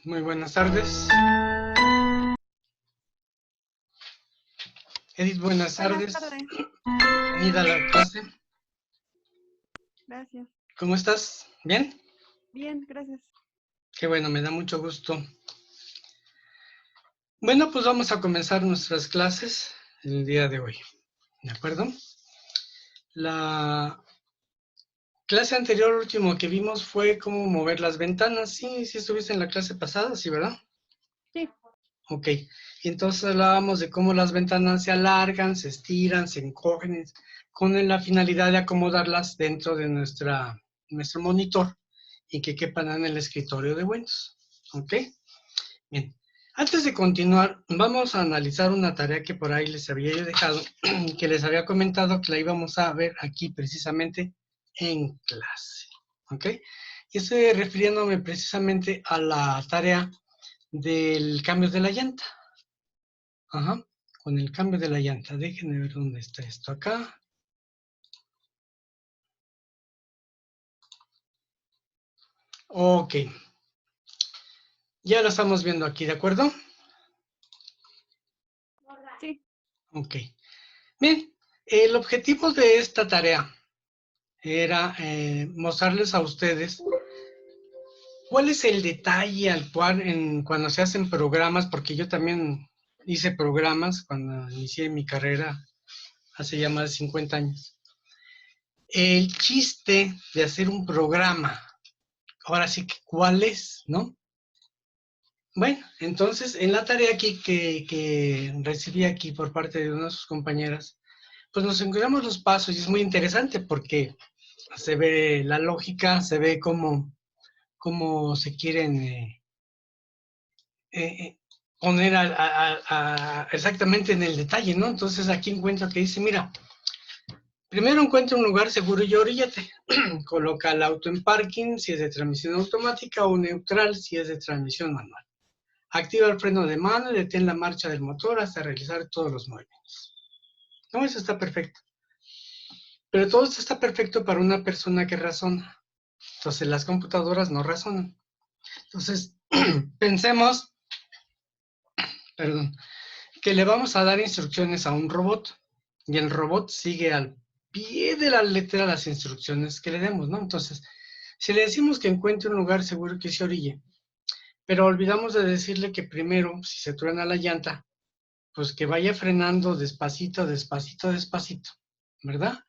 Muy buenas tardes. Edith, buenas tardes. Buenas tardes. Bienvenida a la clase. Gracias. ¿Cómo estás? ¿Bien? Bien, gracias. Qué bueno, me da mucho gusto. Bueno, pues vamos a comenzar nuestras clases el día de hoy. ¿De acuerdo? La clase anterior, último que vimos fue cómo mover las ventanas. Sí, sí estuviste en la clase pasada, ¿sí, verdad? Sí. Ok. Y entonces hablábamos de cómo las ventanas se alargan, se estiran, se encogen, con la finalidad de acomodarlas dentro de nuestro monitor y que quepan en el escritorio de Windows. ¿Ok? Bien. Antes de continuar, vamos a analizar una tarea que por ahí les había yo dejado, que les había comentado que la íbamos a ver aquí precisamente en clase. ¿Ok? Y estoy refiriéndome precisamente a la tarea del cambio de la llanta. Ajá, con el cambio de la llanta. Déjenme ver dónde está esto acá. Ok. Ya lo estamos viendo aquí, ¿de acuerdo? Sí. Ok. Bien, el objetivo de esta tarea era mostrarles a ustedes cuál es el detalle al cual cuando se hacen programas, porque yo también hice programas cuando inicié mi carrera hace ya más de 50 años. El chiste de hacer un programa, ahora sí que cuál es, ¿no? Bueno, entonces en la tarea aquí que recibí aquí por parte de una de sus compañeras, pues nos encontramos los pasos y es muy interesante porque se ve la lógica, se ve cómo se quieren poner exactamente en el detalle, ¿no? Entonces aquí encuentro que dice, mira, primero encuentra un lugar seguro y oríllate. Coloca el auto en parking si es de transmisión automática o neutral si es de transmisión manual. Activa el freno de mano y detén la marcha del motor hasta realizar todos los movimientos. No, eso está perfecto. Pero todo esto está perfecto para una persona que razona. Entonces las computadoras no razonan. Entonces pensemos, perdón, que le vamos a dar instrucciones a un robot y el robot sigue al pie de la letra las instrucciones que le demos, ¿no? Entonces, si le decimos que encuentre un lugar seguro que se orille, pero olvidamos de decirle que primero, si se truena la llanta, pues que vaya frenando despacito, despacito, despacito, ¿verdad?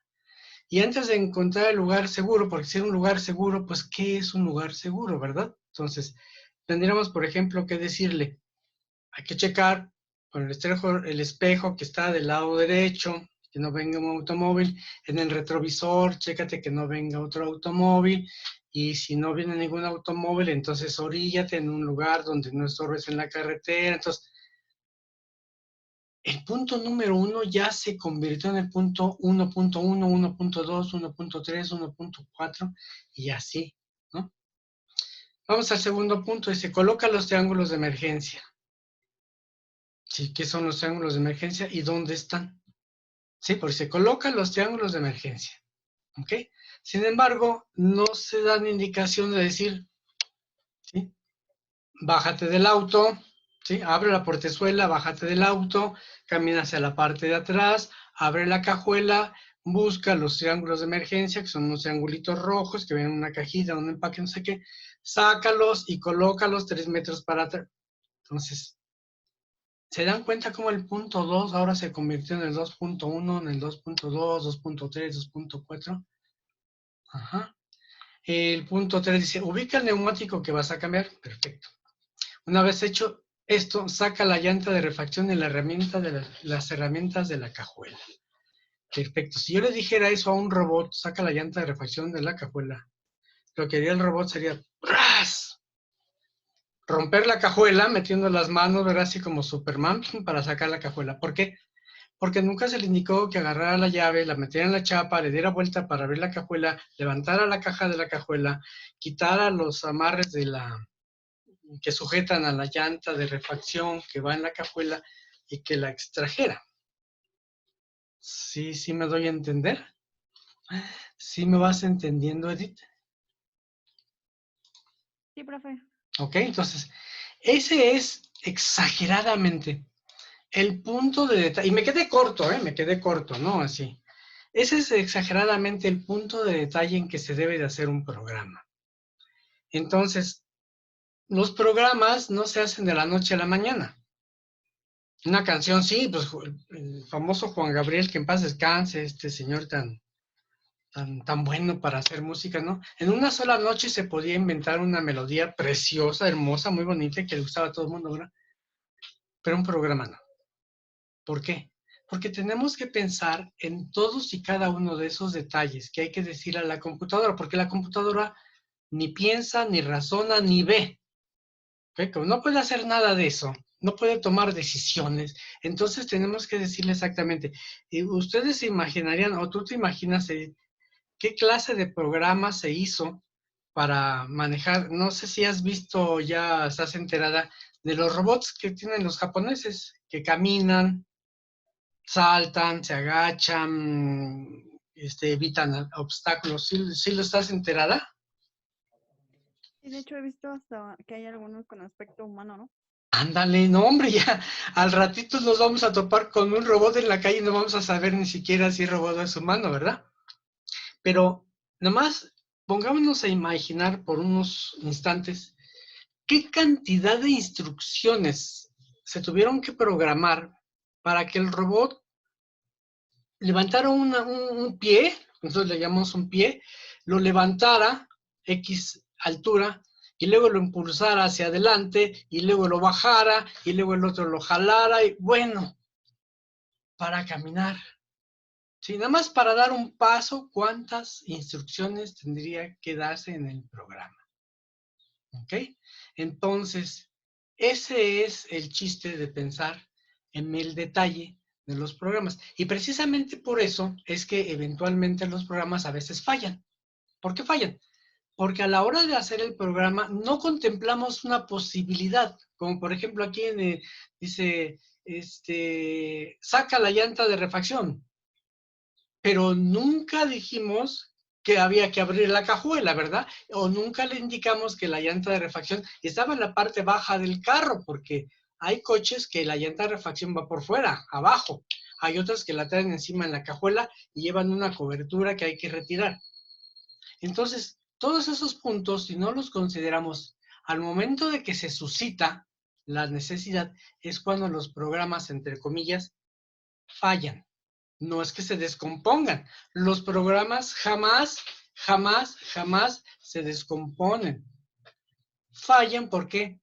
Y antes de encontrar el lugar seguro, porque si es un lugar seguro, pues ¿qué es un lugar seguro, verdad? Entonces, tendríamos, por ejemplo, que decirle, hay que checar con el espejo que está del lado derecho, que no venga un automóvil, en el retrovisor, chécate que no venga otro automóvil, y si no viene ningún automóvil, entonces oríllate en un lugar donde no estorbes en la carretera. Entonces, el punto número 1 ya se convirtió en el punto 1.1, 1.2, 1.3, 1.4 y así, ¿no? Vamos al segundo punto, dice, coloca los triángulos de emergencia. Sí, ¿qué son los triángulos de emergencia y dónde están? Sí, porque se colocan los triángulos de emergencia, ¿ok? Sin embargo, no se dan indicación de decir, ¿sí? Bájate del auto, ¿sí? Abre la portezuela, bájate del auto, camina hacia la parte de atrás, abre la cajuela, busca los triángulos de emergencia, que son unos triangulitos rojos que vienen en una cajita, un empaque, no sé qué, sácalos y colócalos 3 metros para atrás. Entonces, ¿se dan cuenta cómo el punto 2 ahora se convirtió en el 2.1, en el 2.2, 2.3, 2.4? Ajá. El punto 3 dice, ubica el neumático que vas a cambiar. Perfecto. Una vez hecho esto, saca la llanta de refacción y las herramientas de la cajuela. Perfecto. Si yo le dijera eso a un robot, saca la llanta de refacción de la cajuela, lo que haría el robot sería ¡ras! Romper la cajuela metiendo las manos, ¿verdad? Así como Superman para sacar la cajuela. ¿Por qué? Porque nunca se le indicó que agarrara la llave, la metiera en la chapa, le diera vuelta para abrir la cajuela, levantara la caja de la cajuela, quitara los amarres que sujetan a la llanta de refacción que va en la cajuela y que la extrajera. Sí, sí me doy a entender. ¿Sí me vas entendiendo, Edith? Sí, profe. ¿Ok? Entonces, ese es exageradamente el punto de detalle. Y me quedé corto, me quedé corto, ¿no? Así. Ese es exageradamente el punto de detalle en que se debe de hacer un programa. Entonces, los programas no se hacen de la noche a la mañana. Una canción, sí, pues el famoso Juan Gabriel, que en paz descanse, este señor tan bueno para hacer música, ¿no? En una sola noche se podía inventar una melodía preciosa, hermosa, muy bonita, que le gustaba a todo el mundo, ¿verdad? Pero un programa no. ¿Por qué? Porque tenemos que pensar en todos y cada uno de esos detalles que hay que decir a la computadora, porque la computadora ni piensa, ni razona, ni ve. ¿Okay? Como no puede hacer nada de eso, no puede tomar decisiones, entonces tenemos que decirle exactamente. Y ustedes se imaginarían, o tú te imaginas, qué clase de programa se hizo para manejar, no sé si has visto, ya estás enterada, de los robots que tienen los japoneses, que caminan, saltan, se agachan, evitan obstáculos. ¿Sí lo estás enterada? Y de hecho he visto hasta que hay algunos con aspecto humano, ¿no? Ándale, no hombre, ya al ratito nos vamos a topar con un robot en la calle y no vamos a saber ni siquiera si el robot es humano, ¿verdad? Pero nomás pongámonos a imaginar por unos instantes qué cantidad de instrucciones se tuvieron que programar para que el robot levantara un pie, nosotros le llamamos un pie, lo levantara X altura y luego lo impulsara hacia adelante y luego lo bajara y luego el otro lo jalara y bueno, para caminar. Sí, nada más para dar un paso, ¿cuántas instrucciones tendría que darse en el programa? ¿Ok? Entonces, ese es el chiste de pensar en el detalle de los programas. Y precisamente por eso es que eventualmente los programas a veces fallan. ¿Por qué fallan? Porque a la hora de hacer el programa no contemplamos una posibilidad, como por ejemplo aquí dice, saca la llanta de refacción, pero nunca dijimos que había que abrir la cajuela, ¿verdad? O nunca le indicamos que la llanta de refacción estaba en la parte baja del carro, porque hay coches que la llanta de refacción va por fuera, abajo. Hay otros que la traen encima en la cajuela y llevan una cobertura que hay que retirar. Entonces, todos esos puntos, si no los consideramos al momento de que se suscita la necesidad, es cuando los programas, entre comillas, fallan. No es que se descompongan. Los programas jamás se descomponen. Fallan, ¿por qué?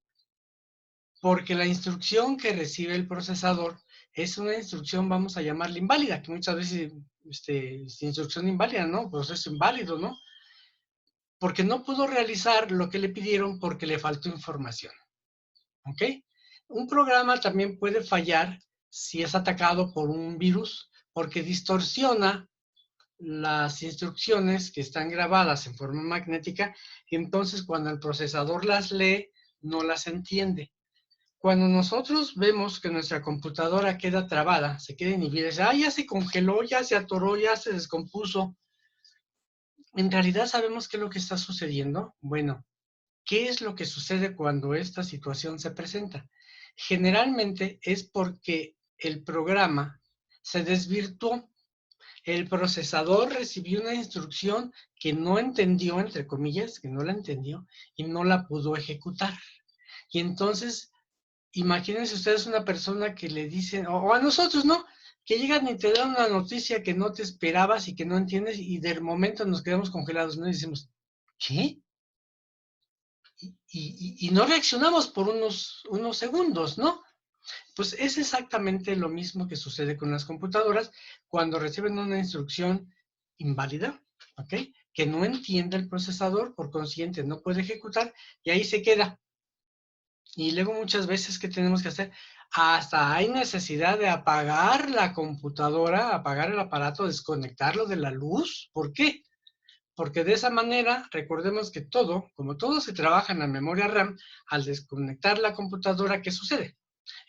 Porque la instrucción que recibe el procesador es una instrucción, vamos a llamarla inválida, que muchas veces es instrucción inválida, ¿no? Pues es inválido, ¿no? Porque no pudo realizar lo que le pidieron porque le faltó información. ¿Ok? Un programa también puede fallar si es atacado por un virus porque distorsiona las instrucciones que están grabadas en forma magnética, y entonces cuando el procesador las lee, no las entiende. Cuando nosotros vemos que nuestra computadora queda trabada, se queda inhibida, ya se congeló, ya se atoró, ya se descompuso, ¿en realidad sabemos qué es lo que está sucediendo? Bueno, ¿qué es lo que sucede cuando esta situación se presenta? Generalmente es porque el programa se desvirtuó. El procesador recibió una instrucción que no entendió, entre comillas, que no la entendió y no la pudo ejecutar. Y entonces, imagínense ustedes una persona que le dicen, o a nosotros, ¿no? Que llegan y te dan una noticia que no te esperabas y que no entiendes y del momento nos quedamos congelados, ¿no? Y decimos, ¿qué? Y no reaccionamos por unos segundos, ¿no? Pues es exactamente lo mismo que sucede con las computadoras cuando reciben una instrucción inválida, ¿ok? Que no entiende el procesador, por consiguiente no puede ejecutar y ahí se queda. Y luego muchas veces, ¿qué tenemos que hacer? Hasta hay necesidad de apagar la computadora, apagar el aparato, desconectarlo de la luz. ¿Por qué? Porque de esa manera, recordemos que como todo se trabaja en la memoria RAM, al desconectar la computadora, ¿qué sucede?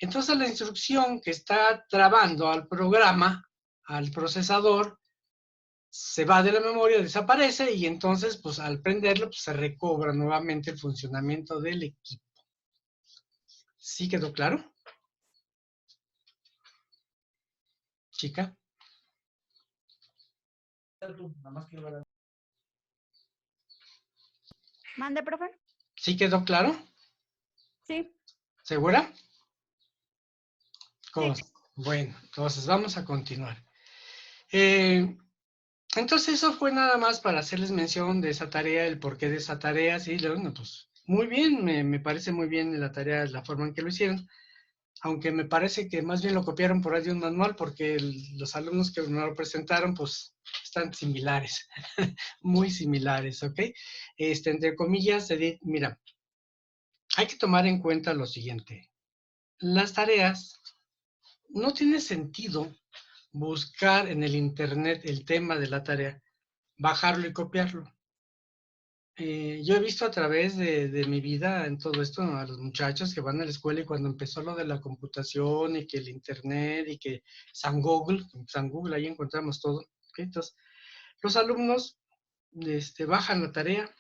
Entonces la instrucción que está trabando al programa, al procesador, se va de la memoria, desaparece y entonces, pues al prenderlo, pues, se recobra nuevamente el funcionamiento del equipo. ¿Sí quedó claro? Chica. ¿Mande, profe? ¿Sí quedó claro? Sí, ¿Segura? sí. Bueno, entonces vamos a continuar. Entonces eso fue nada más para hacerles mención de esa tarea, el porqué de esa tarea, sí, bueno, pues muy bien, me parece muy bien la tarea, la forma en que lo hicieron, aunque me parece que más bien lo copiaron por ahí de un manual, porque los alumnos que me lo presentaron, pues están similares, muy similares, ¿ok? Entre comillas, mira, hay que tomar en cuenta lo siguiente, las tareas, no tiene sentido buscar en el internet el tema de la tarea, bajarlo y copiarlo. Yo he visto a través de mi vida en todo esto a los muchachos que van a la escuela y cuando empezó lo de la computación y que el internet y que San Google, ahí encontramos todo. ¿Okay? Entonces, los alumnos bajan la tarea,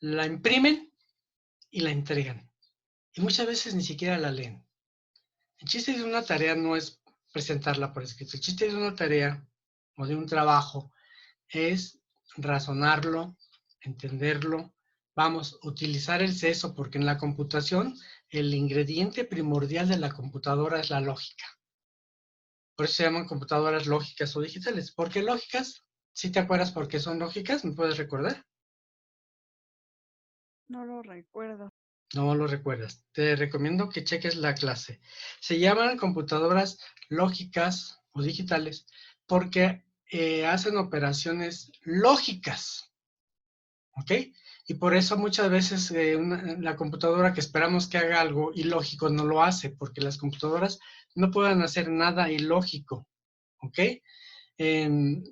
la imprimen y la entregan. Y muchas veces ni siquiera la leen. El chiste de una tarea no es presentarla por escrito. El chiste de una tarea o de un trabajo es razonarlo, entenderlo, vamos, utilizar el seso, porque en la computación el ingrediente primordial de la computadora es la lógica. Por eso se llaman computadoras lógicas o digitales. ¿Por qué lógicas? ¿Sí te acuerdas por qué son lógicas? ¿Me puedes recordar? No lo recuerdo. No lo recuerdas. Te recomiendo que cheques la clase. Se llaman computadoras lógicas o digitales porque hacen operaciones lógicas. ¿Ok? Y por eso muchas veces la computadora que esperamos que haga algo ilógico no lo hace, porque las computadoras no pueden hacer nada ilógico. ¿Ok? En,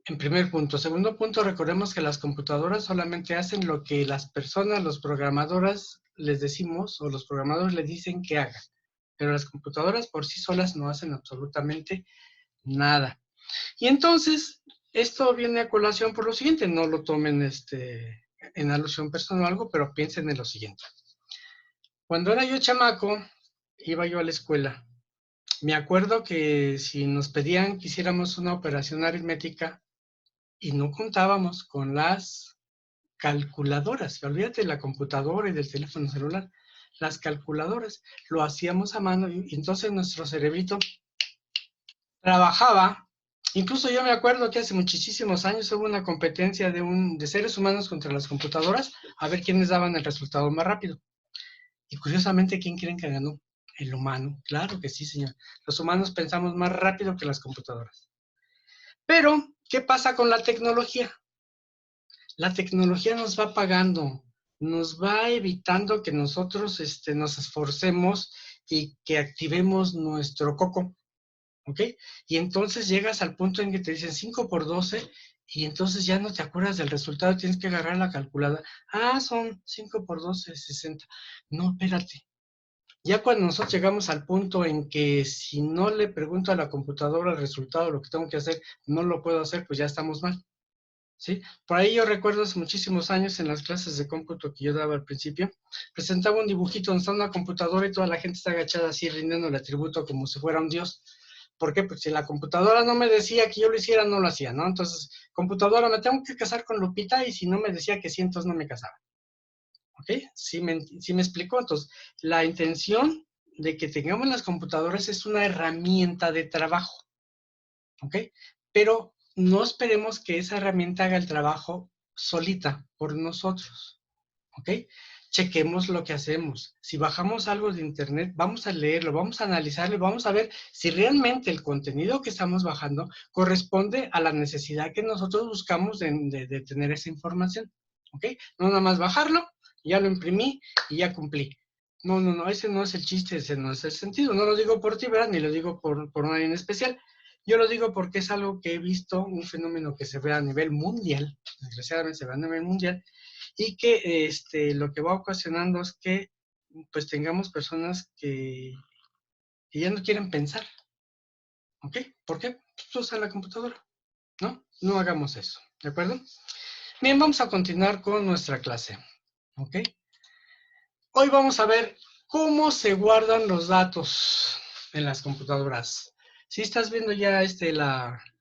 en primer punto. Segundo punto, recordemos que las computadoras solamente hacen lo que las personas, los programadores les decimos o los programadores les dicen que hagan. Pero las computadoras por sí solas no hacen absolutamente nada. Y entonces, esto viene a colación por lo siguiente, no lo tomen en alusión personal o algo, pero piensen en lo siguiente. Cuando era yo chamaco, iba yo a la escuela. Me acuerdo que si nos pedían que hiciéramos una operación aritmética y no contábamos con las calculadoras, olvídate de la computadora y del teléfono celular, las calculadoras, lo hacíamos a mano y entonces nuestro cerebrito trabajaba. Incluso yo me acuerdo que hace muchísimos años hubo una competencia de seres humanos contra las computadoras a ver quiénes daban el resultado más rápido. Y curiosamente, ¿quién creen que ganó? El humano. Claro que sí, señor. Los humanos pensamos más rápido que las computadoras. Pero, ¿qué pasa con la tecnología? La tecnología nos va pagando, nos va evitando que nosotros nos esforcemos y que activemos nuestro coco. ¿Ok? Y entonces llegas al punto en que te dicen 5 por 12 y entonces ya no te acuerdas del resultado, tienes que agarrar la calculadora. Ah, son 5 por 12, 60. No, espérate. Ya cuando nosotros llegamos al punto en que si no le pregunto a la computadora el resultado, lo que tengo que hacer, no lo puedo hacer, pues ya estamos mal. ¿Sí? Por ahí yo recuerdo hace muchísimos años en las clases de cómputo que yo daba al principio, presentaba un dibujito donde está una computadora y toda la gente está agachada así rindiendo el atributo como si fuera un dios. ¿Por qué? Porque si la computadora no me decía que yo lo hiciera, no lo hacía, ¿no? Entonces, computadora, me tengo que casar con Lupita y si no me decía que sí, entonces no me casaba. ¿Ok? Sí me explico. Entonces, la intención de que tengamos las computadoras es una herramienta de trabajo. ¿Ok? Pero no esperemos que esa herramienta haga el trabajo solita por nosotros. ¿Ok? Chequemos lo que hacemos. Si bajamos algo de internet, vamos a leerlo, vamos a analizarlo, vamos a ver si realmente el contenido que estamos bajando corresponde a la necesidad que nosotros buscamos de tener esa información. ¿Ok? No nada más bajarlo, ya lo imprimí y ya cumplí. No, no, no, ese no es el chiste, ese no es el sentido. No lo digo por ti, ¿verdad? Ni lo digo por nadie en especial. Yo lo digo porque es algo que he visto, un fenómeno que se ve a nivel mundial, desgraciadamente se ve a nivel mundial, y que lo que va ocasionando es que pues tengamos personas que ya no quieren pensar, ¿ok? ¿Por qué? Pues usan la computadora, ¿no? No hagamos eso, ¿de acuerdo? Bien, vamos a continuar con nuestra clase, ¿ok? Hoy vamos a ver cómo se guardan los datos en las computadoras. ¿Sí estás viendo ya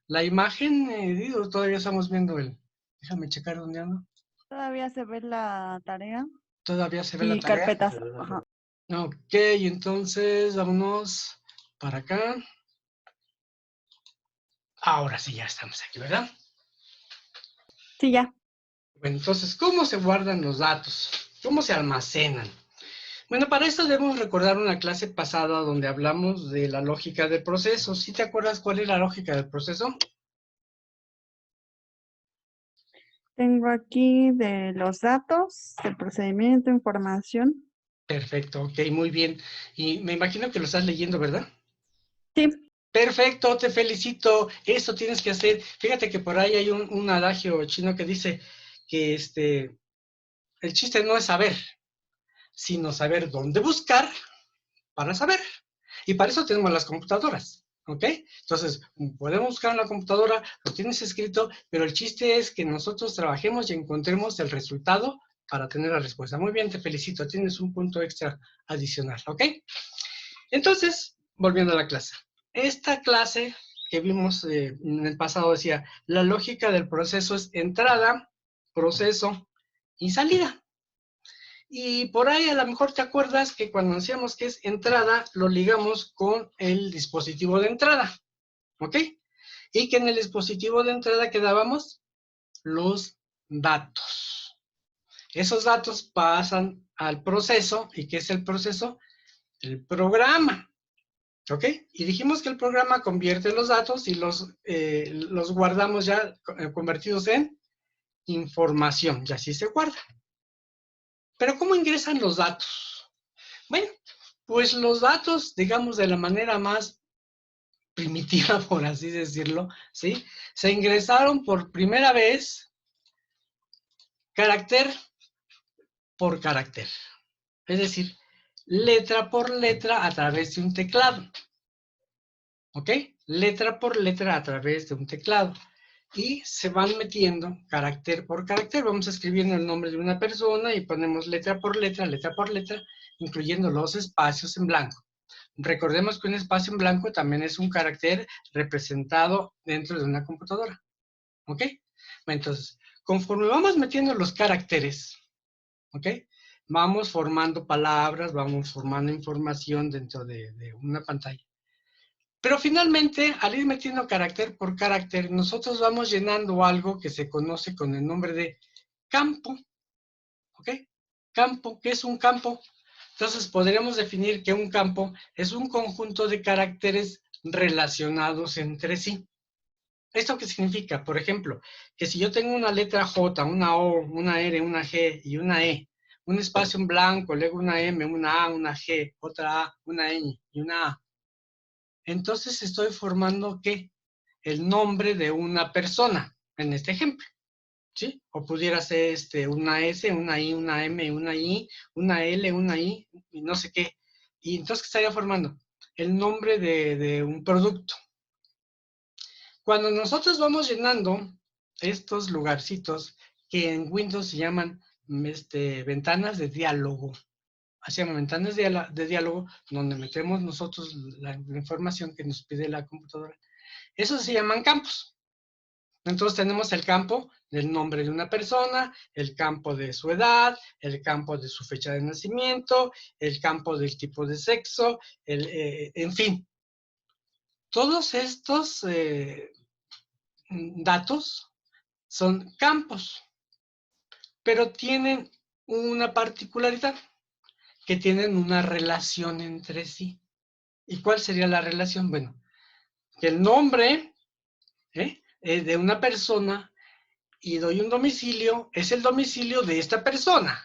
la imagen, o todavía estamos viendo el... Déjame checar dónde ando. Todavía se ve la tarea ¿Todavía se ve la y tarea? carpetas. Ajá. Ok, entonces vámonos para acá. Ahora sí, ya estamos aquí, ¿verdad? Sí, ya. Bueno, entonces, ¿cómo se guardan los datos? ¿Cómo se almacenan? Bueno, para esto debemos recordar una clase pasada donde hablamos de la lógica del proceso. ¿Sí te acuerdas cuál es la lógica del proceso? Tengo aquí de los datos, el procedimiento, información. Perfecto, ok, muy bien. Y me imagino que lo estás leyendo, ¿verdad? Sí. Perfecto, te felicito. Eso tienes que hacer. Fíjate que por ahí hay un adagio chino que dice que el chiste no es saber, sino saber dónde buscar para saber. Y para eso tenemos las computadoras, ¿ok? Entonces, podemos buscar en la computadora, lo tienes escrito, pero el chiste es que nosotros trabajemos y encontremos el resultado para tener la respuesta. Muy bien, te felicito, tienes un punto extra adicional, ¿ok? Entonces, volviendo a la clase. Esta clase que vimos en el pasado decía, la lógica del proceso es entrada, proceso y salida. Y por ahí a lo mejor te acuerdas que cuando decíamos que es entrada, lo ligamos con el dispositivo de entrada, ¿ok? Y que en el dispositivo de entrada quedábamos los datos. Esos datos pasan al proceso. ¿Y qué es el proceso? El programa, ¿ok? Y dijimos que el programa convierte los datos y los guardamos ya convertidos en información, y así se guarda. Pero ¿cómo ingresan los datos? Bueno, pues los datos, digamos, de la manera más primitiva, por así decirlo, ¿sí? Se ingresaron por primera vez carácter por carácter. Es decir, letra por letra a través de un teclado. ¿Ok? Letra por letra a través de un teclado. Y se van metiendo carácter por carácter. Vamos escribiendo el nombre de una persona y ponemos letra por letra, incluyendo los espacios en blanco. Recordemos que un espacio en blanco también es un carácter representado dentro de una computadora. ¿Ok? Entonces, conforme vamos metiendo los caracteres, ¿ok? Vamos formando palabras, vamos formando información dentro de una pantalla. Pero finalmente, al ir metiendo carácter por carácter, nosotros vamos llenando algo que se conoce con el nombre de campo. ¿Ok? Campo, ¿qué es un campo? Entonces podríamos definir que un campo es un conjunto de caracteres relacionados entre sí. ¿Esto qué significa? Por ejemplo, que si yo tengo una letra J, una O, una R, una G y una E, un espacio en blanco, luego una M, una A, una G, otra A, una Ñ y una A, entonces estoy formando ¿qué? El nombre de una persona, en este ejemplo, ¿sí? O pudiera ser una S, una I, una M, una I, una L, una I, y no sé qué. Y entonces, ¿qué estaría formando? El nombre de un producto. Cuando nosotros vamos llenando estos lugarcitos que en Windows se llaman ventanas de diálogo, hacemos ventanas de diálogo donde metemos nosotros la información que nos pide la computadora. Esos se llaman campos. Entonces tenemos el campo del nombre de una persona, el campo de su edad, el campo de su fecha de nacimiento, el campo del tipo de sexo, en fin. Todos estos datos son campos, pero tienen una particularidad, que tienen una relación entre sí. ¿Y cuál sería la relación? Bueno, que el nombre es de una persona y doy un domicilio, es el domicilio de esta persona.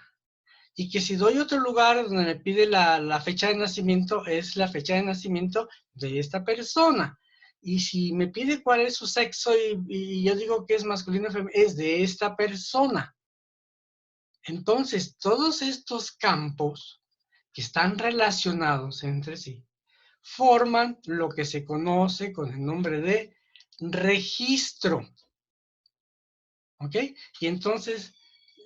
Y que si doy otro lugar donde me pide la fecha de nacimiento, es la fecha de nacimiento de esta persona. Y si me pide cuál es su sexo y yo digo que es masculino o femenino, es de esta persona. Entonces, todos estos campos que están relacionados entre sí forman lo que se conoce con el nombre de registro. ¿Ok? Y entonces,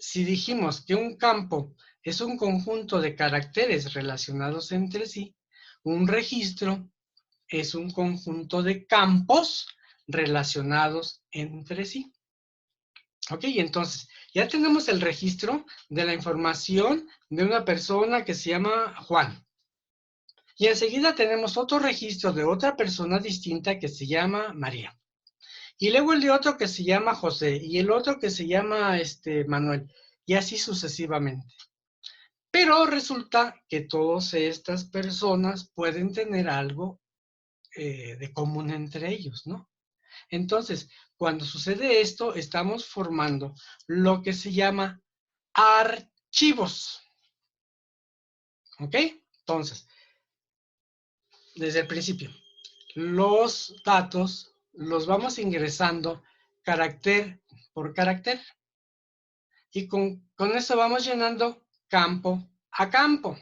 si dijimos que un campo es un conjunto de caracteres relacionados entre sí, un registro es un conjunto de campos relacionados entre sí. ¿Ok? Entonces, ya tenemos el registro de la información de una persona que se llama Juan. Y enseguida tenemos otro registro de otra persona distinta que se llama María. Y luego el de otro que se llama José. Y el otro que se llama Manuel. Y así sucesivamente. Pero resulta que todas estas personas pueden tener algo de común entre ellos, ¿no? Entonces, cuando sucede esto, estamos formando lo que se llama archivos. ¿Ok? Entonces, desde el principio, los datos los vamos ingresando carácter por carácter y con eso vamos llenando campo a campo.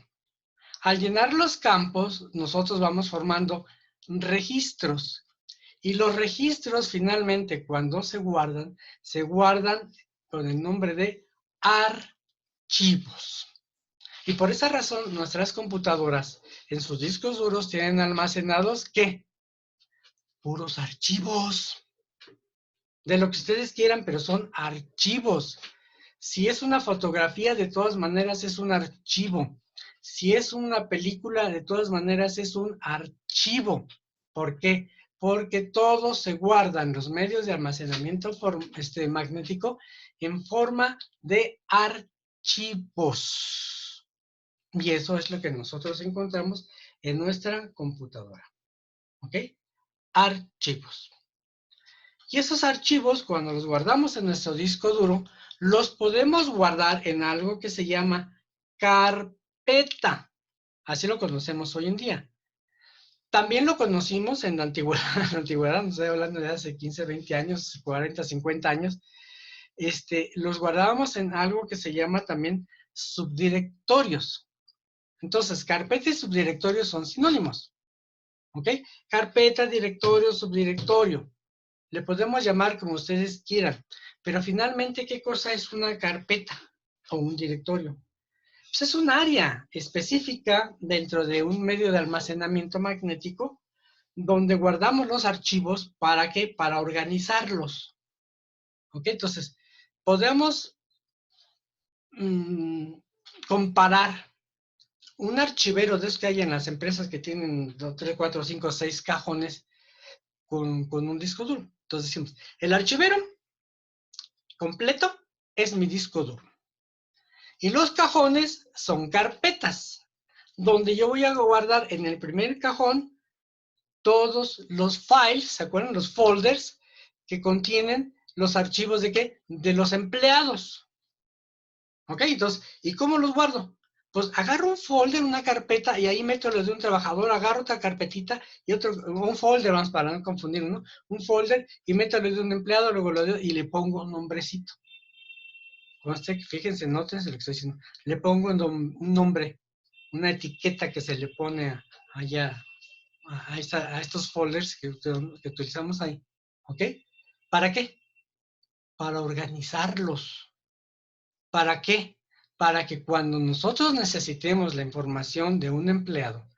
Al llenar los campos, nosotros vamos formando registros. Y los registros finalmente, cuando se guardan con el nombre de archivos. Y por esa razón, nuestras computadoras en sus discos duros tienen almacenados, ¿qué? Puros archivos. De lo que ustedes quieran, pero son archivos. Si es una fotografía, de todas maneras es un archivo. Si es una película, de todas maneras es un archivo. ¿Por qué? Porque todo se guarda en los medios de almacenamiento magnético en forma de archivos. Y eso es lo que nosotros encontramos en nuestra computadora. ¿Ok? Archivos. Y esos archivos, cuando los guardamos en nuestro disco duro, los podemos guardar en algo que se llama carpeta. Así lo conocemos hoy en día. También lo conocimos en la antigüedad, no estoy hablando de hace 15, 20 años, 40, 50 años. Los guardábamos en algo que se llama también subdirectorios. Entonces, carpeta y subdirectorio son sinónimos. ¿Ok? Carpeta, directorio, subdirectorio. Le podemos llamar como ustedes quieran, pero finalmente, ¿qué cosa es una carpeta o un directorio? Pues es un área específica dentro de un medio de almacenamiento magnético donde guardamos los archivos, ¿para qué? Para organizarlos. ¿Ok? Entonces, podemos comparar un archivero de esos que hay en las empresas que tienen 2, 3, 4, 5, 6 cajones con un disco duro. Entonces decimos, el archivero completo es mi disco duro. Y los cajones son carpetas, donde yo voy a guardar en el primer cajón todos los files, ¿se acuerdan? Los folders que contienen los archivos ¿de qué? De los empleados. ¿Ok? Entonces, ¿y cómo los guardo? Pues agarro un folder, una carpeta, y ahí meto los de un trabajador, agarro otra carpetita y otro, un folder, vamos, para no confundir, ¿no? Un folder y meto los de un empleado, luego lo de, y le pongo un nombrecito. Fíjense, nótense lo que estoy diciendo. Le pongo un nombre, una etiqueta que se le pone allá a estos folders que utilizamos ahí. ¿Ok? ¿Para qué? Para organizarlos. ¿Para qué? Para que cuando nosotros necesitemos la información de un empleado,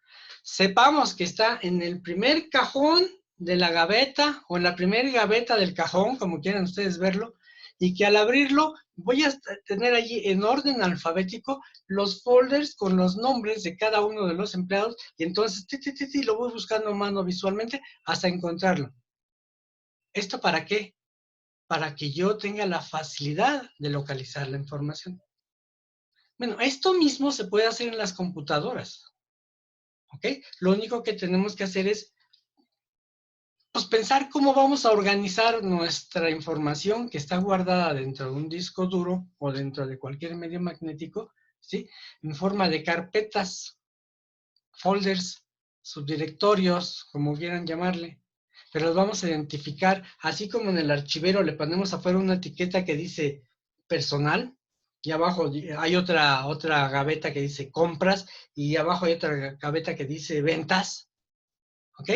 sepamos que está en el primer cajón de la gaveta o en la primera gaveta del cajón, como quieran ustedes verlo, y que al abrirlo voy a tener allí en orden alfabético los folders con los nombres de cada uno de los empleados y entonces lo voy buscando a mano visualmente hasta encontrarlo. ¿Esto para qué? Para que yo tenga la facilidad de localizar la información. Bueno, esto mismo se puede hacer en las computadoras. ¿Ok? Lo único que tenemos que hacer es pues, pensar cómo vamos a organizar nuestra información que está guardada dentro de un disco duro o dentro de cualquier medio magnético, ¿sí? En forma de carpetas, folders, subdirectorios, como quieran llamarle. Pero los vamos a identificar, así como en el archivero le ponemos afuera una etiqueta que dice personal, y abajo hay otra gaveta que dice compras, y abajo hay otra gaveta que dice ventas, ¿ok?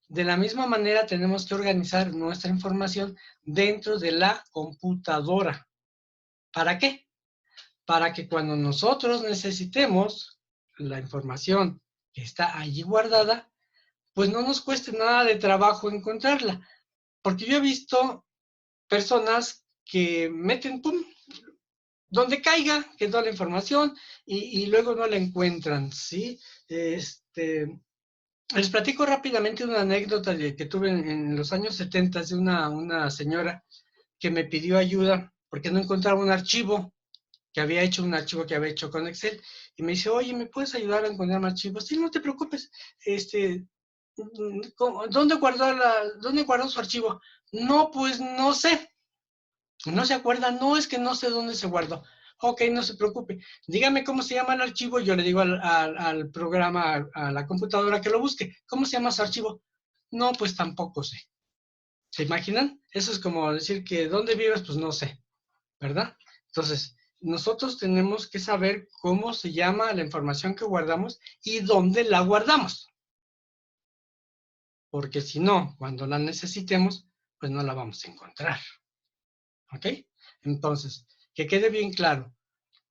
De la misma manera tenemos que organizar nuestra información dentro de la computadora. ¿Para qué? Para que cuando nosotros necesitemos la información que está allí guardada, pues no nos cueste nada de trabajo encontrarla. Porque yo he visto personas que meten, pum, donde caiga, que toda la información, y luego no la encuentran, ¿sí? Les platico rápidamente una anécdota que tuve en los años 70 de una señora que me pidió ayuda porque no encontraba un archivo que había hecho con Excel, y me dice, oye, ¿me puedes ayudar a encontrar un archivo? Sí, no te preocupes, ¿dónde guardó su archivo? No, pues no sé. ¿No se acuerda? No, es que no sé dónde se guardó. Ok, no se preocupe. Dígame cómo se llama el archivo. Yo le digo al programa, a la computadora que lo busque. ¿Cómo se llama su archivo? No, pues tampoco sé. ¿Se imaginan? Eso es como decir que ¿dónde vives? Pues no sé, ¿verdad? Entonces, nosotros tenemos que saber cómo se llama la información que guardamos y dónde la guardamos. Porque si no, cuando la necesitemos, pues no la vamos a encontrar. ¿Ok? Entonces, que quede bien claro.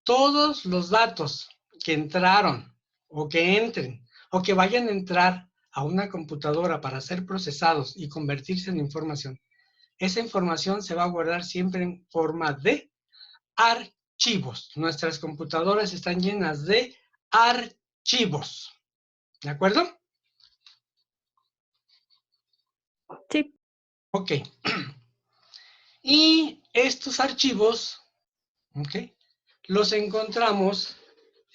Todos los datos que entraron o que entren o que vayan a entrar a una computadora para ser procesados y convertirse en información, esa información se va a guardar siempre en forma de archivos. Nuestras computadoras están llenas de archivos. ¿De acuerdo? Sí. Ok. Y estos archivos, ok, los encontramos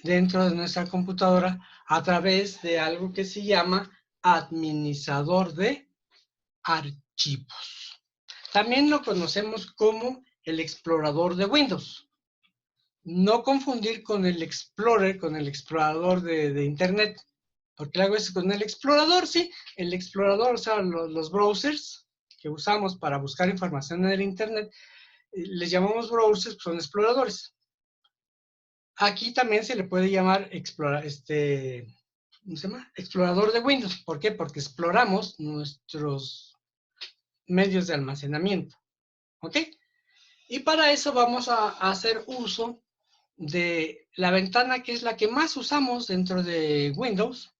dentro de nuestra computadora a través de algo que se llama administrador de archivos. También lo conocemos como el explorador de Windows. No confundir con el Explorer, con el explorador de Internet, porque luego es con el explorador, sí, el explorador, o sea, los browsers que usamos para buscar información en el Internet, les llamamos browsers, son exploradores. Aquí también se le puede llamar ¿cómo se llama? Explorador de Windows. ¿Por qué? Porque exploramos nuestros medios de almacenamiento. ¿Ok? Y para eso vamos a hacer uso de la ventana que es la que más usamos dentro de Windows.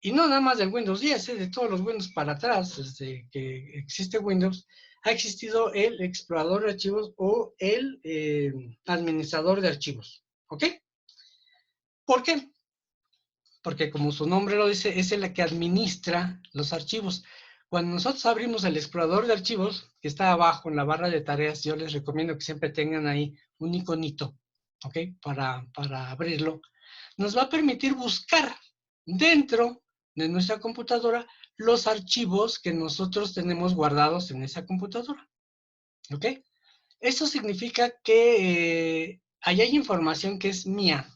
Y no nada más del Windows 10, de todos los Windows para atrás, desde que existe Windows, ha existido el explorador de archivos o el administrador de archivos. ¿Ok? ¿Por qué? Porque como su nombre lo dice, es el que administra los archivos. Cuando nosotros abrimos el explorador de archivos, que está abajo en la barra de tareas, yo les recomiendo que siempre tengan ahí un iconito, ¿ok? Para abrirlo. Nos va a permitir buscar dentro de nuestra computadora los archivos que nosotros tenemos guardados en esa computadora, ¿ok? Eso significa que ahí hay información que es mía.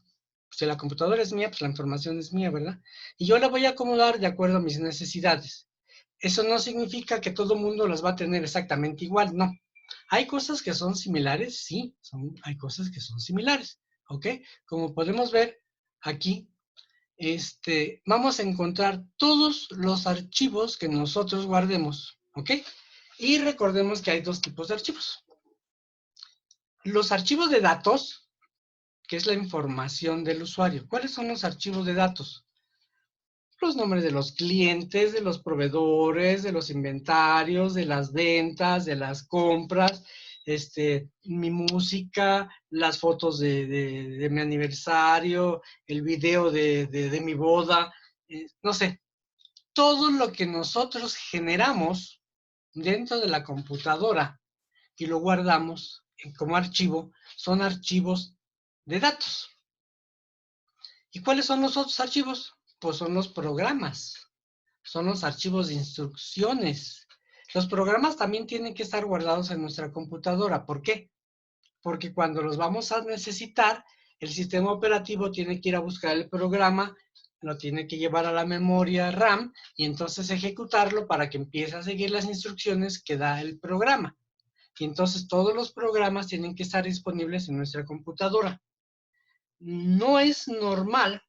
Si la computadora es mía, pues la información es mía, ¿verdad? Y yo la voy a acomodar de acuerdo a mis necesidades. Eso no significa que todo el mundo las va a tener exactamente igual, no. Hay cosas que son similares, sí, hay cosas que son similares, ¿ok? Como podemos ver aquí, vamos a encontrar todos los archivos que nosotros guardemos, ¿ok? Y recordemos que hay dos tipos de archivos. Los archivos de datos, que es la información del usuario. ¿Cuáles son los archivos de datos? Los nombres de los clientes, de los proveedores, de los inventarios, de las ventas, de las compras, mi música, las fotos de mi aniversario, el video de mi boda, no sé, todo lo que nosotros generamos dentro de la computadora y lo guardamos como archivo, son archivos de datos. ¿Y cuáles son los otros archivos? Pues son los programas, son los archivos de instrucciones. Los programas también tienen que estar guardados en nuestra computadora. ¿Por qué? Porque cuando los vamos a necesitar, el sistema operativo tiene que ir a buscar el programa, lo tiene que llevar a la memoria RAM y entonces ejecutarlo para que empiece a seguir las instrucciones que da el programa. Y entonces todos los programas tienen que estar disponibles en nuestra computadora. No es normal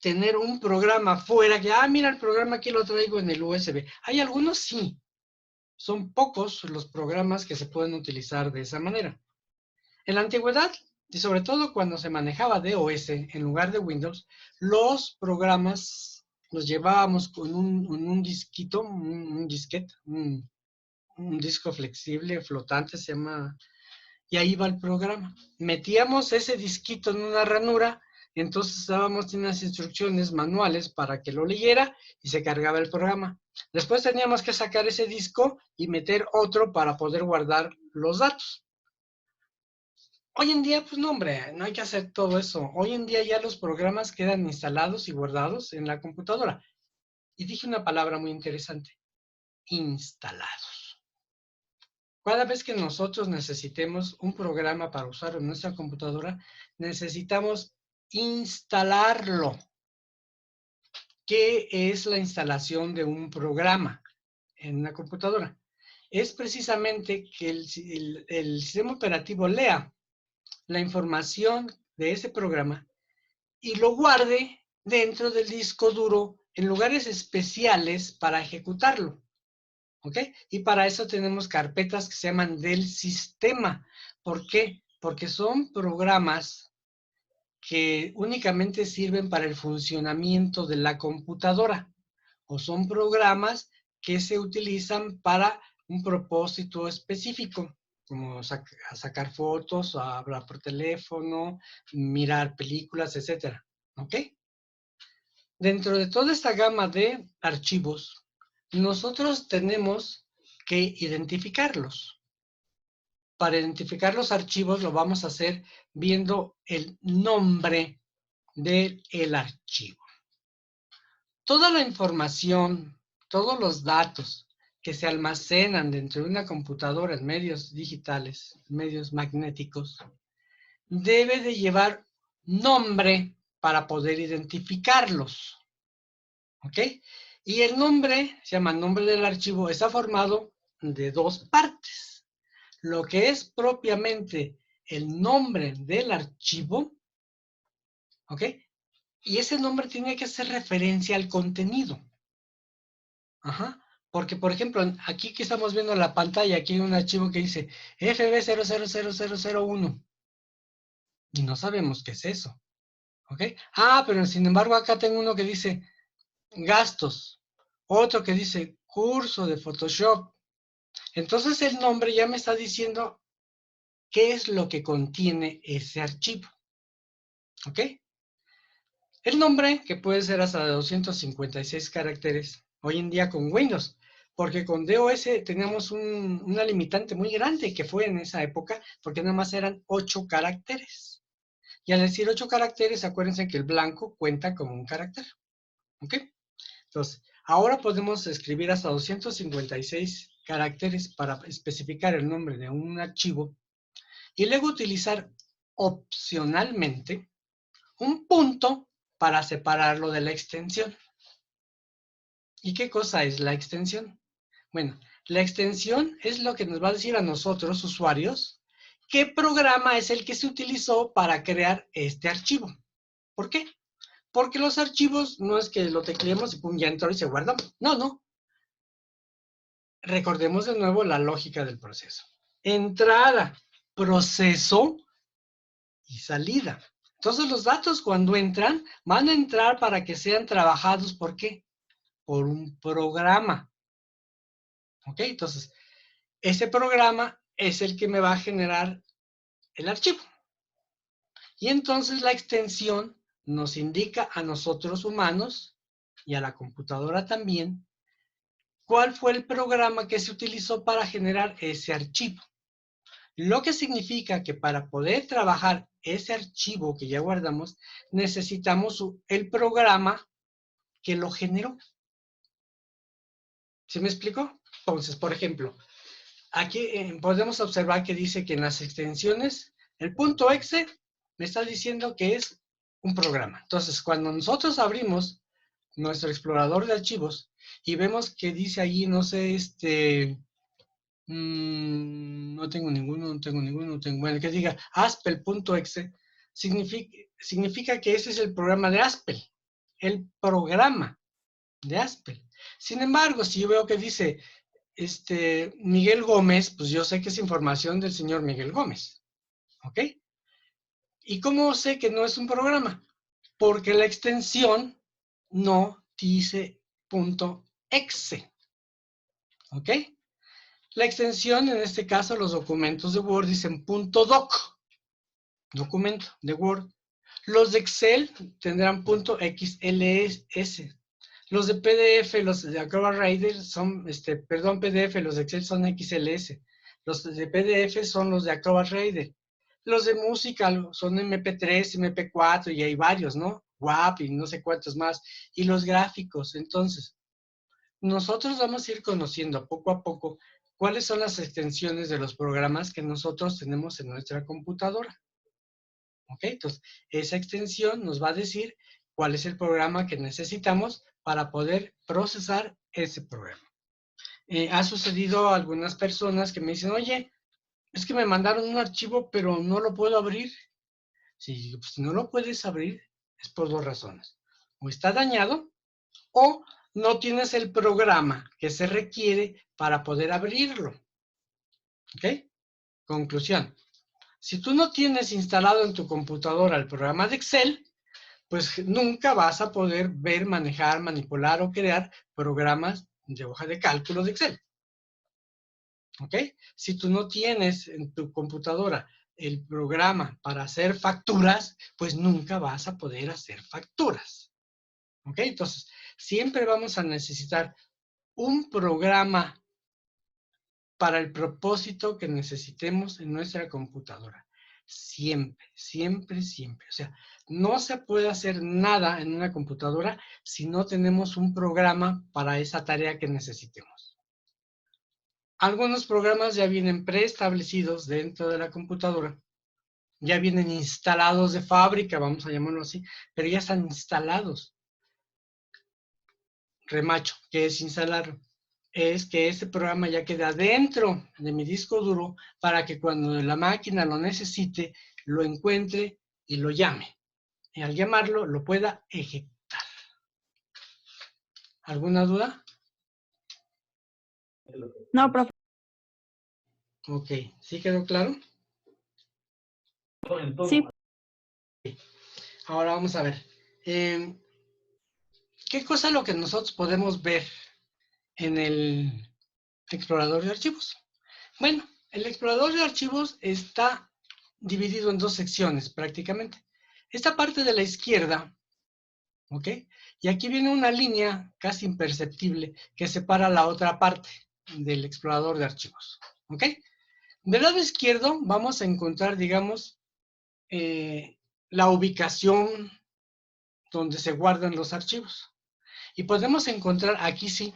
tener un programa fuera que, mira, el programa aquí lo traigo en el USB. Hay algunos sí. Son pocos los programas que se pueden utilizar de esa manera. En la antigüedad, y sobre todo cuando se manejaba DOS en lugar de Windows, los programas los llevábamos con un disquito, un disquete, un disco flexible, flotante, se llama, y ahí va el programa. Metíamos ese disquito en una ranura, y entonces dábamos unas instrucciones manuales para que lo leyera y se cargaba el programa. Después teníamos que sacar ese disco y meter otro para poder guardar los datos. Hoy en día, pues no, hombre, no hay que hacer todo eso. Hoy en día ya los programas quedan instalados y guardados en la computadora. Y dije una palabra muy interesante, instalados. Cada vez que nosotros necesitemos un programa para usar en nuestra computadora, necesitamos instalarlo. ¿Qué es la instalación de un programa en una computadora? Es precisamente que el sistema operativo lea la información de ese programa y lo guarde dentro del disco duro en lugares especiales para ejecutarlo. ¿Ok? Y para eso tenemos carpetas que se llaman del sistema. ¿Por qué? Porque son programas que únicamente sirven para el funcionamiento de la computadora o son programas que se utilizan para un propósito específico, como sacar fotos, hablar por teléfono, mirar películas, etcétera. ¿Ok? Dentro de toda esta gama de archivos, nosotros tenemos que identificarlos. Para identificar los archivos lo vamos a hacer viendo el nombre del archivo. Toda la información, todos los datos que se almacenan dentro de una computadora en medios digitales, medios magnéticos, debe de llevar nombre para poder identificarlos. ¿Ok? Y el nombre, se llama nombre del archivo, está formado de dos partes. Lo que es propiamente el nombre del archivo, ¿ok? Y ese nombre tiene que hacer referencia al contenido. Ajá. Porque, por ejemplo, aquí que estamos viendo en la pantalla, aquí hay un archivo que dice FB000001. Y no sabemos qué es eso. ¿Ok? Pero sin embargo acá tengo uno que dice gastos. Otro que dice curso de Photoshop. Entonces el nombre ya me está diciendo qué es lo que contiene ese archivo. ¿Ok? El nombre, que puede ser hasta de 256 caracteres, hoy en día con Windows, porque con DOS teníamos una limitante muy grande que fue en esa época, porque nada más eran 8 caracteres. Y al decir 8 caracteres, acuérdense que el blanco cuenta como un carácter. ¿Ok? Entonces, ahora podemos escribir hasta 256 caracteres para especificar el nombre de un archivo y luego utilizar opcionalmente un punto para separarlo de la extensión. ¿Y qué cosa es la extensión? Bueno, la extensión es lo que nos va a decir a nosotros, usuarios, qué programa es el que se utilizó para crear este archivo. ¿Por qué? Porque los archivos no es que lo tecleemos y pum, ya entró y se guarda. No, no. Recordemos de nuevo la lógica del proceso. Entrada, proceso y salida. Entonces los datos cuando entran, van a entrar para que sean trabajados, ¿por qué? Por un programa. ¿Ok? Entonces, ese programa es el que me va a generar el archivo. Y entonces la extensión nos indica a nosotros humanos y a la computadora también cuál fue el programa que se utilizó para generar ese archivo. Lo que significa que para poder trabajar ese archivo que ya guardamos, necesitamos el programa que lo generó. ¿Sí me explico? Entonces, por ejemplo, aquí podemos observar que dice que en las extensiones, el punto .exe me está diciendo que es un programa. Entonces, cuando nosotros abrimos nuestro explorador de archivos y vemos que dice allí, no sé, no tengo ninguno, bueno, que diga Aspel.exe, significa que ese es el programa de Aspel. el programa de Haspel. Sin embargo, si yo veo que dice Miguel Gómez, pues yo sé que es información del señor Miguel Gómez. ¿Ok? ¿Y cómo sé que no es un programa? Porque la extensión no dice .exe. ¿Ok? La extensión, en este caso, los documentos de Word dicen .doc, documento de Word. Los de Excel tendrán .xls. Los de PDF, los de Acrobat Reader son, PDF, los de Excel son XLS. Los de PDF son los de Acrobat Reader. Los de música son MP3, MP4 y hay varios, ¿no? WAP y no sé cuántos más. Y los gráficos, entonces, nosotros vamos a ir conociendo poco a poco cuáles son las extensiones de los programas que nosotros tenemos en nuestra computadora. ¿Ok? Entonces, esa extensión nos va a decir cuál es el programa que necesitamos para poder procesar ese programa. Ha sucedido a algunas personas que me dicen, oye, es que me mandaron un archivo, pero no lo puedo abrir. Si no lo puedes abrir, es por dos razones. O está dañado, o no tienes el programa que se requiere para poder abrirlo. ¿Ok? Conclusión. Si tú no tienes instalado en tu computadora el programa de Excel, pues nunca vas a poder ver, manejar, manipular o crear programas de hoja de cálculo de Excel. ¿Ok? Si tú no tienes en tu computadora el programa para hacer facturas, pues nunca vas a poder hacer facturas. ¿Ok? Entonces, siempre vamos a necesitar un programa para el propósito que necesitemos en nuestra computadora. Siempre, siempre, siempre. O sea, no se puede hacer nada en una computadora si no tenemos un programa para esa tarea que necesitemos. Algunos programas ya vienen preestablecidos dentro de la computadora, ya vienen instalados de fábrica, vamos a llamarlo así, pero ya están instalados. Remacho, ¿qué es instalarlo? Es que este programa ya queda dentro de mi disco duro para que cuando la máquina lo necesite, lo encuentre y lo llame. Y al llamarlo, lo pueda ejecutar. ¿Alguna duda? No, profe. Ok, ¿sí quedó claro? Sí. Ahora vamos a ver. ¿Qué cosa es lo que nosotros podemos ver en el explorador de archivos? Bueno, el explorador de archivos está dividido en dos secciones prácticamente. Esta parte de la izquierda, ¿ok? Y aquí viene una línea casi imperceptible que separa la otra parte del explorador de archivos, ¿ok? Del lado izquierdo vamos a encontrar, digamos, la ubicación donde se guardan los archivos. Y podemos encontrar, aquí sí,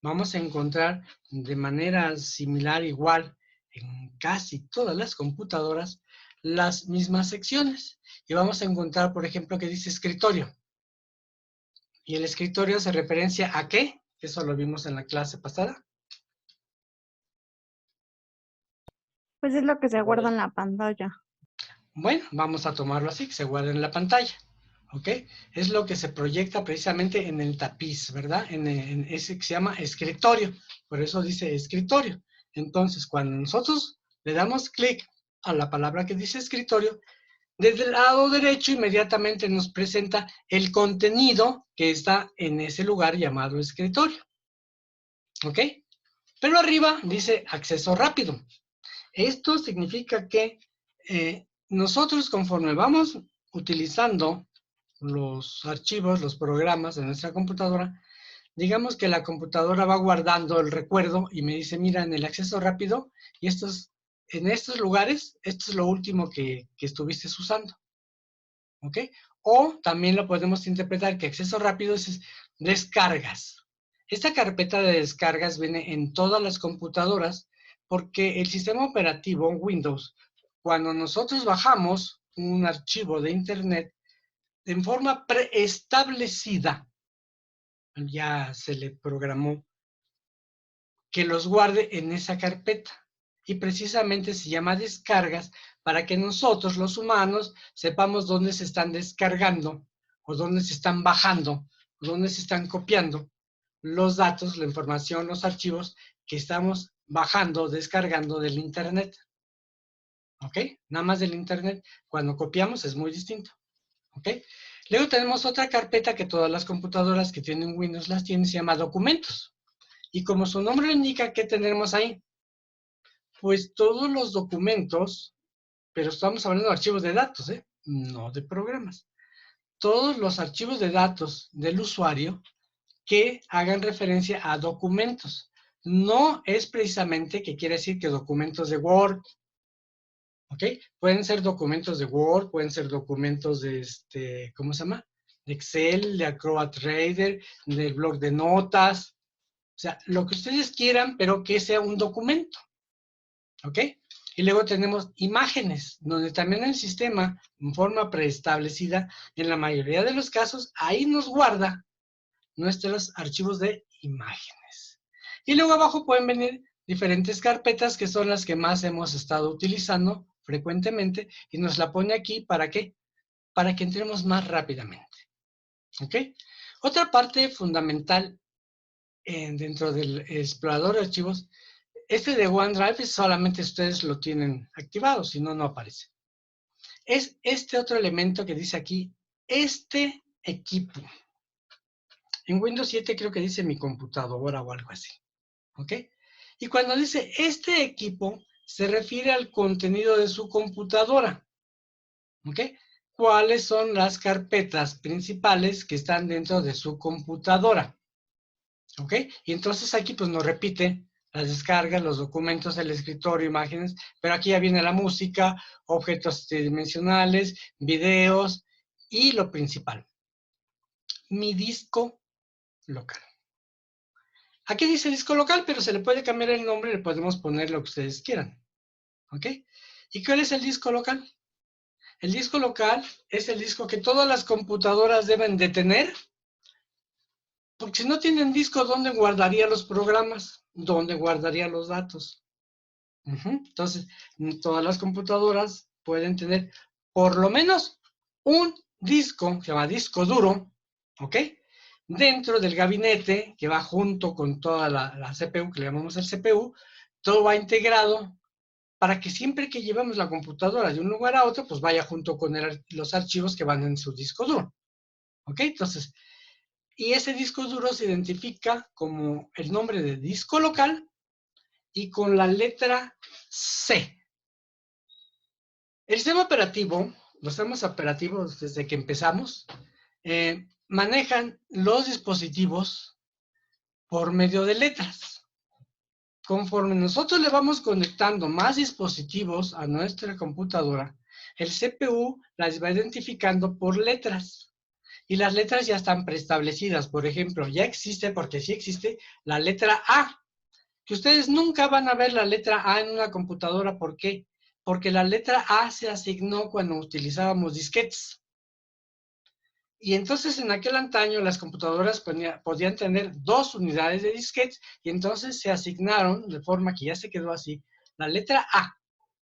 vamos a encontrar de manera similar, igual, en casi todas las computadoras, las mismas secciones. Y vamos a encontrar, por ejemplo, que dice escritorio. Y el escritorio se referencia ¿a qué? Eso lo vimos en la clase pasada. Pues es lo que se guarda en la pantalla. Bueno, vamos a tomarlo así, que se guarda en la pantalla. ¿Ok? Es lo que se proyecta precisamente en el tapiz, ¿verdad? En ese que se llama escritorio. Por eso dice escritorio. Entonces, cuando nosotros le damos clic a la palabra que dice escritorio, desde el lado derecho inmediatamente nos presenta el contenido que está en ese lugar llamado escritorio. ¿Ok? Pero arriba dice acceso rápido. Esto significa que nosotros conforme vamos utilizando los archivos, los programas de nuestra computadora, digamos que la computadora va guardando el recuerdo y me dice, mira, en el acceso rápido, y en estos lugares, esto es lo último que estuviste usando. ¿Ok? O también lo podemos interpretar que acceso rápido es descargas. Esta carpeta de descargas viene en todas las computadoras porque el sistema operativo Windows, cuando nosotros bajamos un archivo de internet, en forma preestablecida, ya se le programó que los guarde en esa carpeta. Y precisamente se llama descargas para que nosotros, los humanos, sepamos dónde se están descargando o dónde se están bajando donde se están copiando los datos, la información, los archivos que estamos bajando, descargando del Internet. ¿Ok? Nada más del Internet. Cuando copiamos es muy distinto. ¿Ok? Luego tenemos otra carpeta que todas las computadoras que tienen Windows las tienen, se llama documentos. Y como su nombre lo indica, ¿qué tenemos ahí? Pues todos los documentos, pero estamos hablando de archivos de datos, ¿eh? No de programas. Todos los archivos de datos del usuario que hagan referencia a documentos. No es precisamente que quiere decir que documentos de Word, ¿ok? Pueden ser documentos de Word, pueden ser documentos de, ¿cómo se llama? De Excel, de Acrobat Reader, del blog de notas, o sea, lo que ustedes quieran, pero que sea un documento, ¿ok? Y luego tenemos imágenes, donde también el sistema, en forma preestablecida, en la mayoría de los casos, ahí nos guarda nuestros archivos de imágenes. Y luego abajo pueden venir diferentes carpetas que son las que más hemos estado utilizando frecuentemente y nos la pone aquí, ¿para qué? Para que entremos más rápidamente, ¿ok? Otra parte fundamental dentro del explorador de archivos, este de OneDrive solamente ustedes lo tienen activado, si no, no aparece. Es este otro elemento que dice aquí, este equipo. En Windows 7 creo que dice mi computadora o algo así, ¿ok? Y cuando dice este equipo, se refiere al contenido de su computadora, ¿ok? ¿Cuáles son las carpetas principales que están dentro de su computadora? ¿Ok? Y entonces aquí pues nos repite las descargas, los documentos, el escritorio, imágenes, pero aquí ya viene la música, objetos tridimensionales, videos y lo principal, mi disco local. Aquí dice disco local, pero se le puede cambiar el nombre y le podemos poner lo que ustedes quieran. ¿Ok? ¿Y cuál es el disco local? El disco local es el disco que todas las computadoras deben de tener, porque si no tienen disco, ¿dónde guardaría los programas? ¿Dónde guardaría los datos? Entonces, todas las computadoras pueden tener por lo menos un disco, que se llama disco duro, ¿ok? Dentro del gabinete, que va junto con toda la CPU, que le llamamos el CPU, todo va integrado para que siempre que llevemos la computadora de un lugar a otro, pues vaya junto con los archivos que van en su disco duro, ¿ok? Entonces, y ese disco duro se identifica como el nombre de disco local y con la letra C. El sistema operativo, los sistemas operativos desde que empezamos, manejan los dispositivos por medio de letras. Conforme nosotros le vamos conectando más dispositivos a nuestra computadora, el CPU las va identificando por letras. Y las letras ya están preestablecidas. Por ejemplo, ya existe, porque sí existe, la letra A. Que ustedes nunca van a ver la letra A en una computadora. ¿Por qué? Porque la letra A se asignó cuando utilizábamos disquetes. Y entonces en aquel antaño las computadoras podían tener 2 unidades de disquetes y entonces se asignaron, de forma que ya se quedó así, la letra A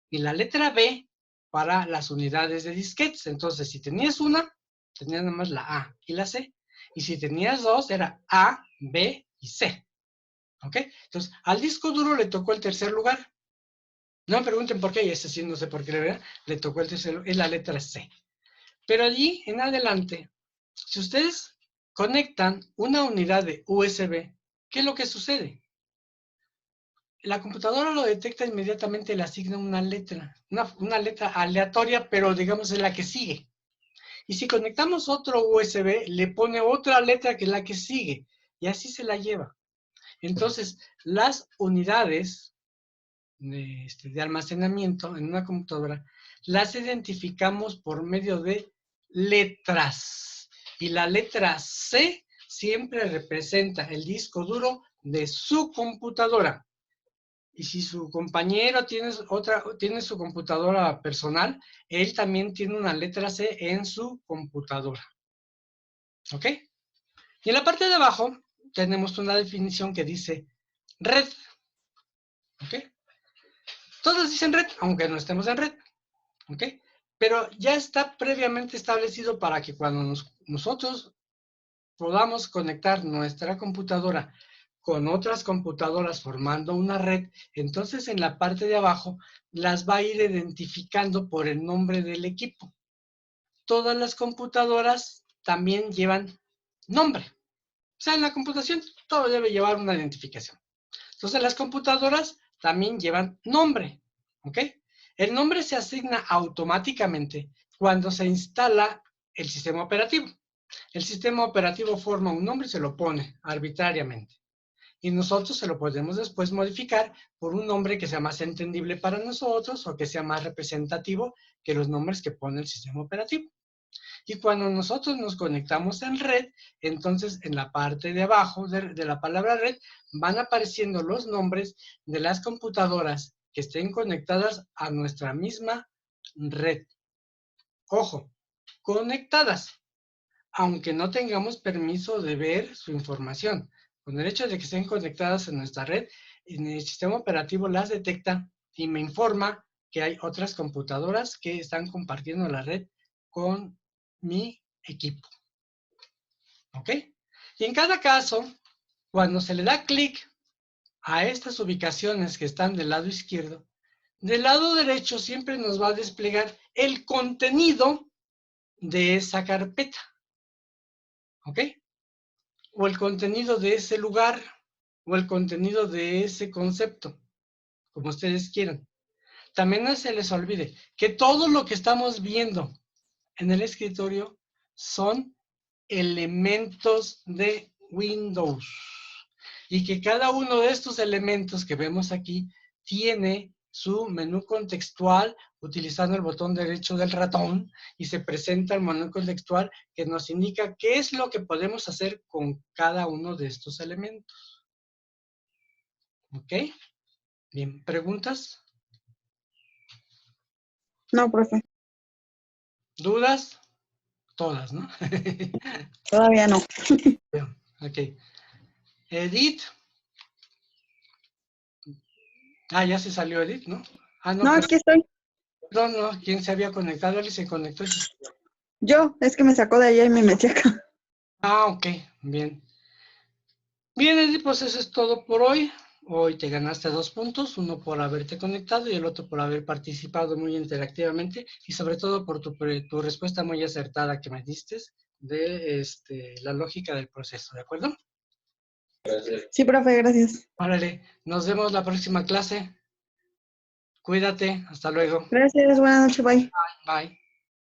y la letra B para las unidades de disquetes. Entonces, si tenías una, tenías nada más la A y la C. Y si tenías 2, era A, B y C. ¿Ok? Entonces, al disco duro le tocó el tercer lugar. No me pregunten por qué, y ese sí no sé por qué, le tocó el tercer lugar, es la letra C. Pero allí en adelante, si ustedes conectan una unidad de USB, ¿qué es lo que sucede? La computadora lo detecta inmediatamente y le asigna una letra, una letra aleatoria, pero digamos es la que sigue. Y si conectamos otro USB, le pone otra letra que es la que sigue, y así se la lleva. Entonces, las unidades de almacenamiento en una computadora las identificamos por medio de letras. Y la letra C siempre representa el disco duro de su computadora. Y si su compañero tiene su computadora personal, él también tiene una letra C en su computadora. ¿Ok? Y en la parte de abajo tenemos una definición que dice red. ¿Ok? Todos dicen red, aunque no estemos en red. ¿Ok? Pero ya está previamente establecido para que cuando nosotros podamos conectar nuestra computadora con otras computadoras formando una red, entonces en la parte de abajo las va a ir identificando por el nombre del equipo. Todas las computadoras también llevan nombre. O sea, en la computación todo debe llevar una identificación. Entonces las computadoras también llevan nombre, ¿ok? El nombre se asigna automáticamente cuando se instala el sistema operativo. El sistema operativo forma un nombre y se lo pone arbitrariamente. Y nosotros se lo podemos después modificar por un nombre que sea más entendible para nosotros o que sea más representativo que los nombres que pone el sistema operativo. Y cuando nosotros nos conectamos en red, entonces en la parte de abajo de la palabra red van apareciendo los nombres de las computadoras que estén conectadas a nuestra misma red. Ojo, conectadas, aunque no tengamos permiso de ver su información. Con el hecho de que estén conectadas en nuestra red, en el sistema operativo las detecta y me informa que hay otras computadoras que están compartiendo la red con mi equipo. ¿Ok? Y en cada caso, cuando se le da clic a estas ubicaciones que están del lado izquierdo, del lado derecho siempre nos va a desplegar el contenido de esa carpeta. ¿Ok? O el contenido de ese lugar, o el contenido de ese concepto, como ustedes quieran. También no se les olvide que todo lo que estamos viendo en el escritorio son elementos de Windows. Y que cada uno de estos elementos que vemos aquí tiene su menú contextual utilizando el botón derecho del ratón y se presenta el menú contextual que nos indica qué es lo que podemos hacer con cada uno de estos elementos. ¿Ok? Bien, ¿preguntas? No, profe, ¿Dudas? Todas, ¿no? todavía no. Ok. Edith. Ah, ya se salió Edith, ¿no? Ah, no, No, aquí estoy. perdón, no. ¿Quién se había conectado? Él se conectó. Yo, es que me sacó de allá y me metí acá. Ah, ok, bien. Bien, Edith, pues eso es todo por hoy. Hoy te ganaste 2 puntos, uno por haberte conectado y el otro por haber participado muy interactivamente y sobre todo por tu respuesta muy acertada que me diste de la lógica del proceso, ¿de acuerdo? Sí, profe, gracias. Órale, nos vemos la próxima clase. Cuídate, hasta luego. Gracias, buenas noches, bye. Bye.